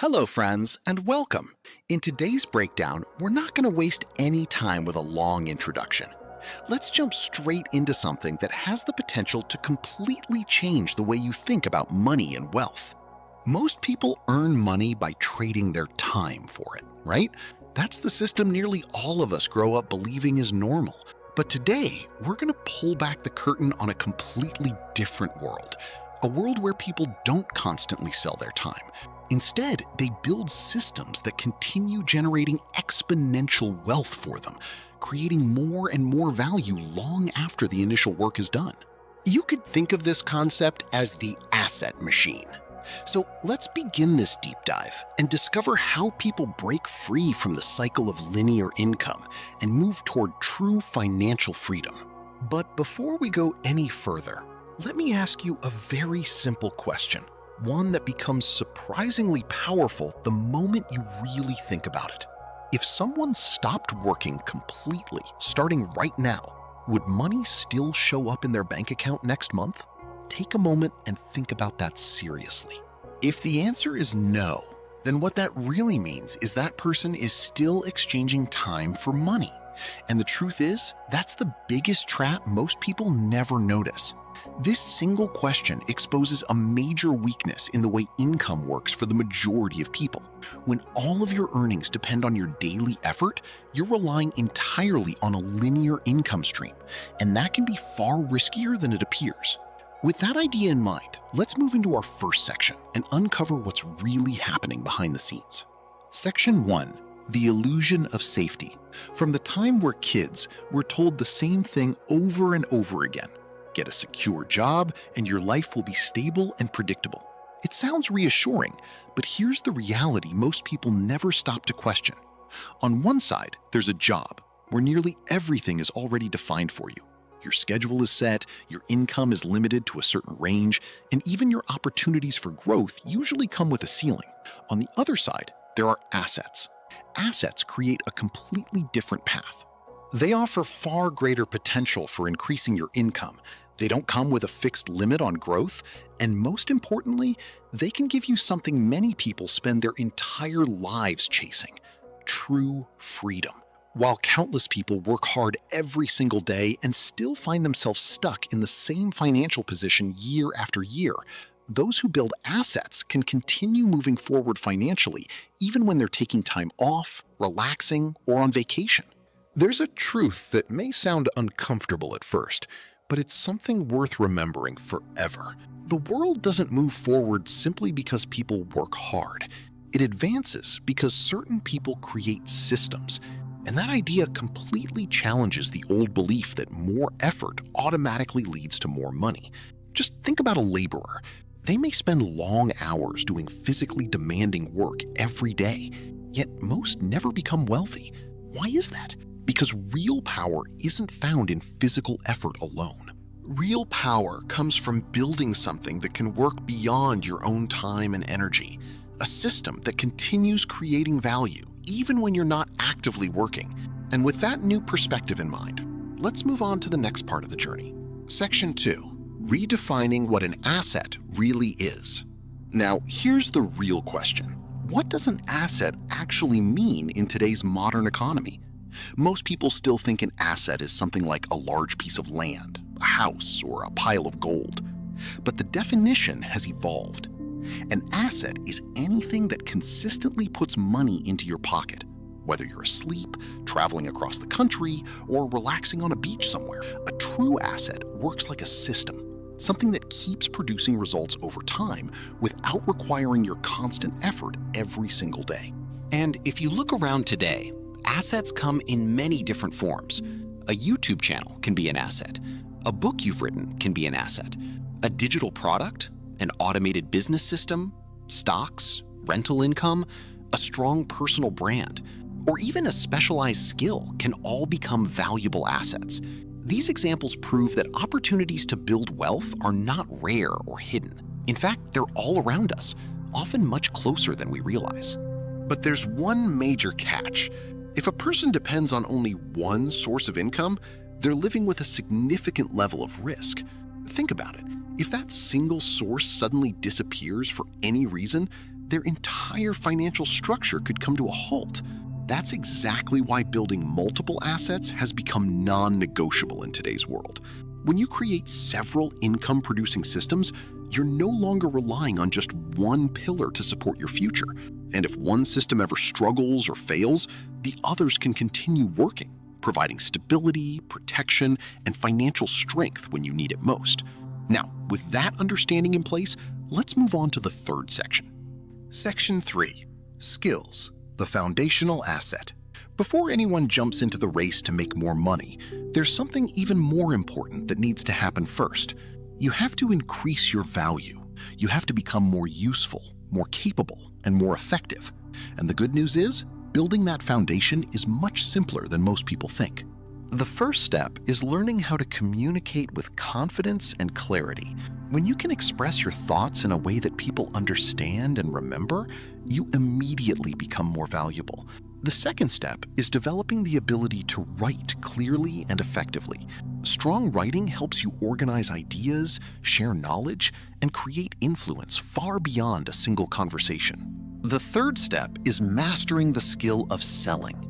Hello friends, and welcome. In today's breakdown, we're not going to waste any time with a long introduction. Let's jump straight into something that has the potential to completely change the way you think about money and wealth. Most people earn money by trading their time for it, right? That's the system nearly all of us grow up believing is normal. But today, we're going to pull back the curtain on a completely different world. A world where people don't constantly sell their time. Instead, they build systems that continue generating exponential wealth for them, creating more and more value long after the initial work is done. You could think of this concept as the asset machine. So let's begin this deep dive and discover how people break free from the cycle of linear income and move toward true financial freedom. But before we go any further, let me ask you a very simple question. One that becomes surprisingly powerful the moment you really think about it. If someone stopped working completely, starting right now, would money still show up in their bank account next month? Take a moment and think about that seriously. If the answer is no, then what that really means is that person is still exchanging time for money. And the truth is, that's the biggest trap most people never notice. This single question exposes a major weakness in the way income works for the majority of people. When all of your earnings depend on your daily effort, you're relying entirely on a linear income stream, and that can be far riskier than it appears. With that idea in mind, let's move into our first section and uncover what's really happening behind the scenes. Section 1. The illusion of safety. From the time we're kids, we're told the same thing over and over again. Get a secure job, and your life will be stable and predictable. It sounds reassuring, but here's the reality most people never stop to question. On one side, there's a job, where nearly everything is already defined for you. Your schedule is set, your income is limited to a certain range, and even your opportunities for growth usually come with a ceiling. On the other side, there are assets. Assets create a completely different path. They offer far greater potential for increasing your income. They don't come with a fixed limit on growth, and most importantly, they can give you something many people spend their entire lives chasing: true freedom. While countless people work hard every single day and still find themselves stuck in the same financial position year after year, those who build assets can continue moving forward financially even when they're taking time off, relaxing, or on vacation. There's a truth that may sound uncomfortable at first, but it's something worth remembering forever. The world doesn't move forward simply because people work hard. It advances because certain people create systems. And that idea completely challenges the old belief that more effort automatically leads to more money. Just think about a laborer. They may spend long hours doing physically demanding work every day, yet most never become wealthy. Why is that? Because real power isn't found in physical effort alone. Real power comes from building something that can work beyond your own time and energy. A system that continues creating value even when you're not actively working. And with that new perspective in mind, let's move on to the next part of the journey. Section 2. Redefining what an asset really is. Now, here's the real question. What does an asset actually mean in today's modern economy? Most people still think an asset is something like a large piece of land, a house, or a pile of gold. But the definition has evolved. An asset is anything that consistently puts money into your pocket, whether you're asleep, traveling across the country, or relaxing on a beach somewhere. A true asset works like a system, something that keeps producing results over time without requiring your constant effort every single day. And if you look around today, assets come in many different forms. A YouTube channel can be an asset. A book you've written can be an asset. A digital product, an automated business system, stocks, rental income, a strong personal brand, or even a specialized skill can all become valuable assets. These examples prove that opportunities to build wealth are not rare or hidden. In fact, they're all around us, often much closer than we realize. But there's one major catch. If a person depends on only one source of income, they're living with a significant level of risk. Think about it. If that single source suddenly disappears for any reason, their entire financial structure could come to a halt. That's exactly why building multiple assets has become non-negotiable in today's world. When you create several income-producing systems, you're no longer relying on just one pillar to support your future. And if one system ever struggles or fails, the others can continue working, providing stability, protection, and financial strength when you need it most. Now, with that understanding in place, let's move on to the third section. Section 3. Skills, the foundational asset. Before anyone jumps into the race to make more money, there's something even more important that needs to happen first. You have to increase your value. You have to become more useful, more capable, and more effective. And the good news is, building that foundation is much simpler than most people think. The first step is learning how to communicate with confidence and clarity. When you can express your thoughts in a way that people understand and remember, you immediately become more valuable. The second step is developing the ability to write clearly and effectively. Strong writing helps you organize ideas, share knowledge, and create influence far beyond a single conversation. The third step is mastering the skill of selling.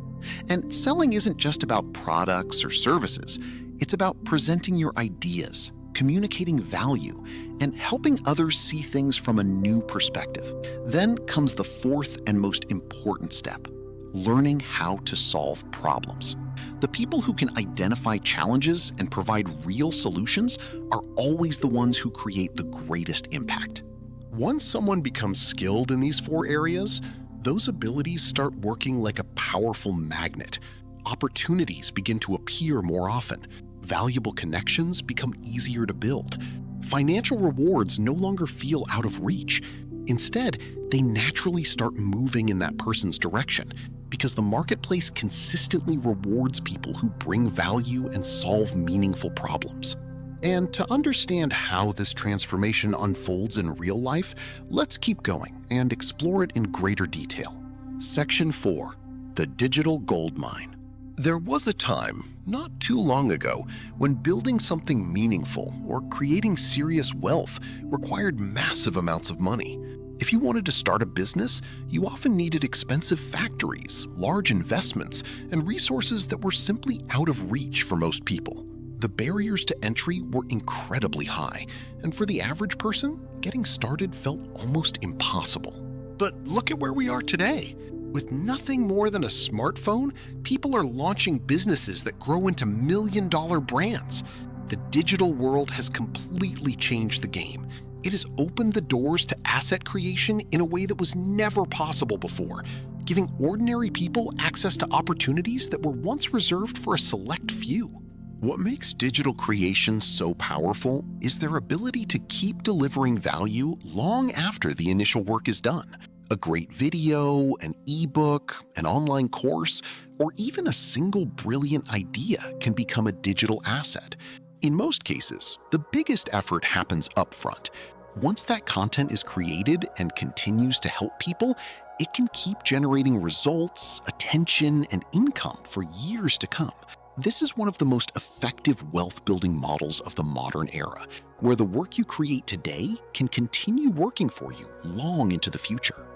And selling isn't just about products or services. It's about presenting your ideas, communicating value, and helping others see things from a new perspective. Then comes the fourth and most important step: learning how to solve problems. The people who can identify challenges and provide real solutions are always the ones who create the greatest impact. Once someone becomes skilled in these four areas, those abilities start working like a powerful magnet. Opportunities begin to appear more often. Valuable connections become easier to build. Financial rewards no longer feel out of reach. Instead, they naturally start moving in that person's direction, because the marketplace consistently rewards people who bring value and solve meaningful problems. And to understand how this transformation unfolds in real life, let's keep going and explore it in greater detail. Section 4. The Digital Gold Mine. There was a time, not too long ago, when building something meaningful or creating serious wealth required massive amounts of money. If you wanted to start a business, you often needed expensive factories, large investments, and resources that were simply out of reach for most people. The barriers to entry were incredibly high, and for the average person, getting started felt almost impossible. But look at where we are today. With nothing more than a smartphone, people are launching businesses that grow into million-dollar brands. The digital world has completely changed the game. It has opened the doors to asset creation in a way that was never possible before, giving ordinary people access to opportunities that were once reserved for a select few. What makes digital creation so powerful is their ability to keep delivering value long after the initial work is done. A great video, an ebook, an online course, or even a single brilliant idea can become a digital asset. In most cases, the biggest effort happens upfront. Once that content is created and continues to help people, it can keep generating results, attention, and income for years to come. This is one of the most effective wealth-building models of the modern era, where the work you create today can continue working for you long into the future.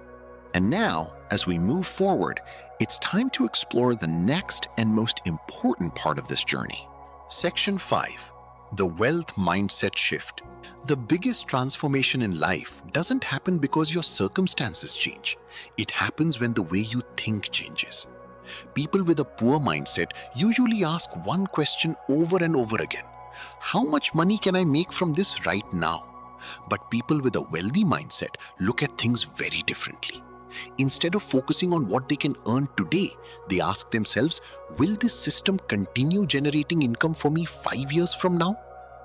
And now, as we move forward, it's time to explore the next and most important part of this journey. Section 5. The Wealth Mindset Shift. The biggest transformation in life doesn't happen because your circumstances change. It happens when the way you think changes. People with a poor mindset usually ask one question over and over again: how much money can I make from this right now? But people with a wealthy mindset look at things very differently. Instead of focusing on what they can earn today, they ask themselves, will this system continue generating income for me 5 years from now?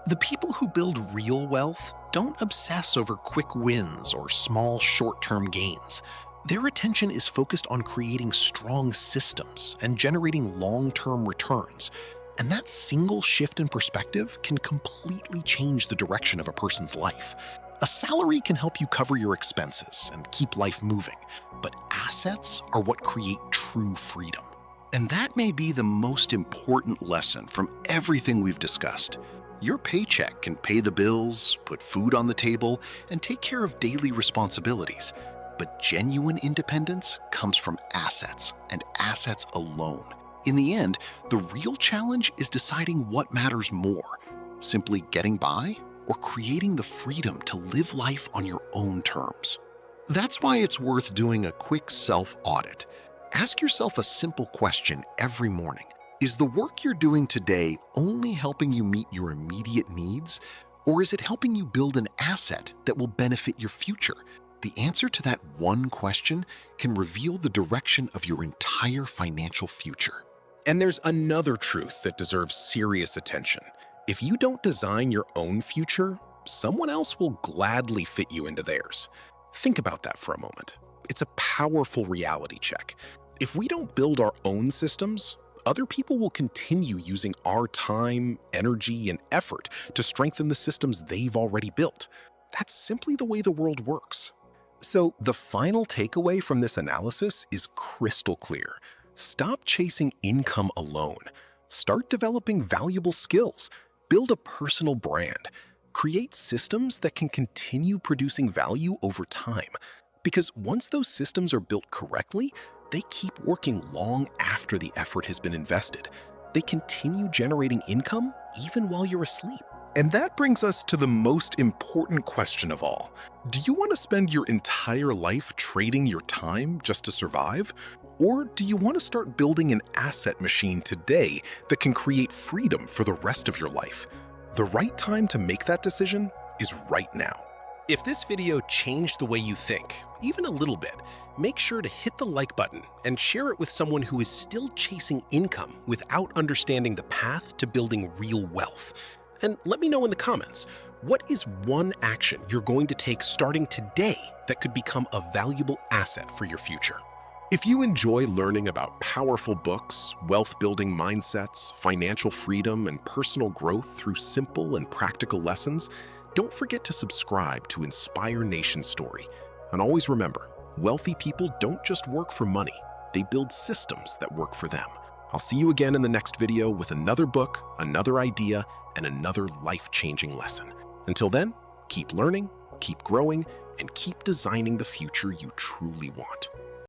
The people who build real wealth don't obsess over quick wins or small short-term gains. Their attention is focused on creating strong systems and generating long-term returns. And that single shift in perspective can completely change the direction of a person's life. A salary can help you cover your expenses and keep life moving, but assets are what create true freedom. And that may be the most important lesson from everything we've discussed. Your paycheck can pay the bills, put food on the table, and take care of daily responsibilities. But genuine independence comes from assets, and assets alone. In the end, the real challenge is deciding what matters more: simply getting by or creating the freedom to live life on your own terms. That's why it's worth doing a quick self-audit. Ask yourself a simple question every morning. Is the work you're doing today only helping you meet your immediate needs, or is it helping you build an asset that will benefit your future? The answer to that one question can reveal the direction of your entire financial future. And there's another truth that deserves serious attention. If you don't design your own future, someone else will gladly fit you into theirs. Think about that for a moment. It's a powerful reality check. If we don't build our own systems, other people will continue using our time, energy, and effort to strengthen the systems they've already built. That's simply the way the world works. So the final takeaway from this analysis is crystal clear. Stop chasing income alone. Start developing valuable skills. Build a personal brand. Create systems that can continue producing value over time. Because once those systems are built correctly, they keep working long after the effort has been invested. They continue generating income even while you're asleep. And that brings us to the most important question of all. Do you want to spend your entire life trading your time just to survive? Or do you want to start building an asset machine today that can create freedom for the rest of your life? The right time to make that decision is right now. If this video changed the way you think, even a little bit, make sure to hit the like button and share it with someone who is still chasing income without understanding the path to building real wealth. And let me know in the comments, what is one action you're going to take starting today that could become a valuable asset for your future? If you enjoy learning about powerful books, wealth-building mindsets, financial freedom, and personal growth through simple and practical lessons, don't forget to subscribe to Inspire Nation Story. And always remember, wealthy people don't just work for money, they build systems that work for them. I'll see you again in the next video with another book, another idea, and another life-changing lesson. Until then, keep learning, keep growing, and keep designing the future you truly want.